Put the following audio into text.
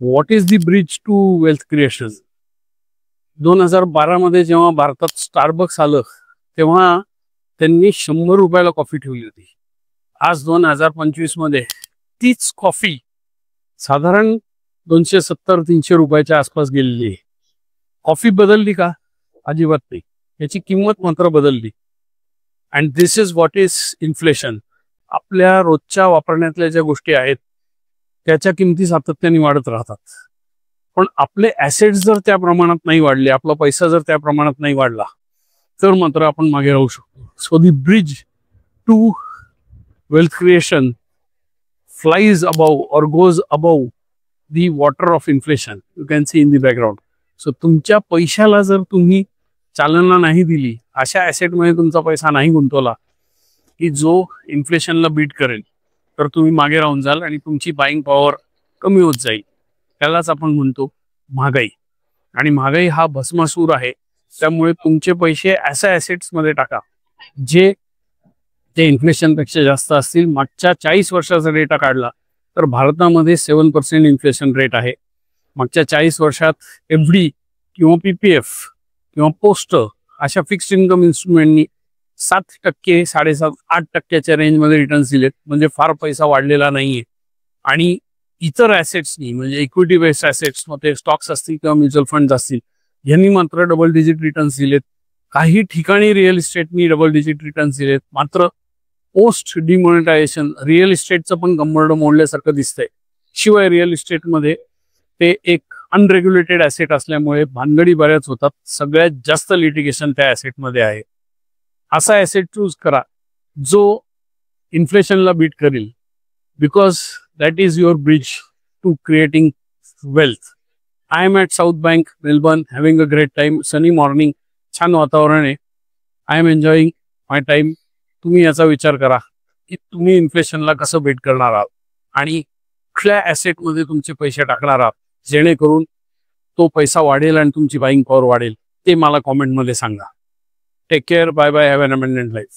What is the bridge to wealth creation. 2012 मध्ये जेव्हा भारतात स्टारबक्स आलं तेव्हा त्यांनी 100 रुपयाला कॉफी ठेवली होती. आज 2025 मध्ये तीच कॉफी साधारण 270-300 रुपयाच्या आसपास गेलेली आहे. कॉफी बदलली का? अजिबात नाही. याची किंमत मात्र बदलली. And this is what is inflation. आपल्या रोजच्या वापरण्यातल्या ज्या गोष्टी आहेत त्याच्या किमती सातत्याने वाढत राहतात, पण आपले ॲसेट्स जर त्या प्रमाणात नाही वाढले, आपला पैसा जर त्या प्रमाणात नाही वाढला तर मात्र आपण मागे राहू शकतो. So the bridge to wealth creation flies above or goes above the water of inflation. You can see in the background. So तुमच्या पैशाला जर तुम्ही चालना नाही दिली, अशा ॲसेटमध्ये तुमचा पैसा नाही गुंतवला की जो इन्फ्लेशनला बीट करेल, तर तुम्ही मागे राहून जाल आणि तुमची बाईंग पॉवर कमी होत जाईल. त्यालाच आपण म्हणतो महागाई. आणि महागाई हा भस्मासूर आहे. त्यामुळे तुमचे पैसे अशा ॲसेट्समध्ये टाका जे ते इन्फ्लेशनपेक्षा जास्त असतील. मागच्या 40 वर्षाचा डेटा काढला तर भारतामध्ये 7% इन्फ्लेशन रेट आहे. मागच्या 40 वर्षात FD किंवा PPF किंवा पोस्ट अशा फिक्स्ड इन्कम इन्स्ट्रुमेंटनी 7%, 7.5-8% रेंजमध्ये रिटर्न्स दिलेत. म्हणजे फार पैसा वाढलेला नाहीये. आणि इतर ॲसेट्सनी म्हणजे इक्विटी बेस्ड ॲसेट्स मध्ये स्टॉक्स असतील किंवा म्युच्युअल फंड असतील यांनी मात्र डबल डिजिट रिटर्न्स दिलेत. काही ठिकाणी रिअल इस्टेटनी डबल डिजिट रिटर्न्स दिलेत. मात्र पोस्ट डिमॉनिटायझेशन रिअल इस्टेटचं पण कंबरडं मोडल्यासारखं दिसतंय. शिवाय रिअल इस्टेटमध्ये ते एक अनरेग्युलेटेड ॲसेट असल्यामुळे भानगडी बऱ्याच होतात. सगळ्यात जास्त लिटिगेशन त्या ॲसेटमध्ये आहे. असा ॲसेट चूज करा जो इन्फ्लेशनला बीट करेल, because that is your bridge to creating wealth. I am at South Bank, Melbourne, having a great time. Sunny morning, छान वातावरण आहे. I am enjoying my time. तुम्ही याचा विचार करा की तुम्ही इन्फ्लेशनला कसं बीट करणार आहात आणि कुठल्या ॲसेटमध्ये तुमचे पैसे टाकणार आहात जेणेकरून तो पैसा वाढेल आणि तुमची बाईंग पॉवर वाढेल. ते मला कॉमेंटमध्ये सांगा. Take care. Bye bye. Have an abundant life.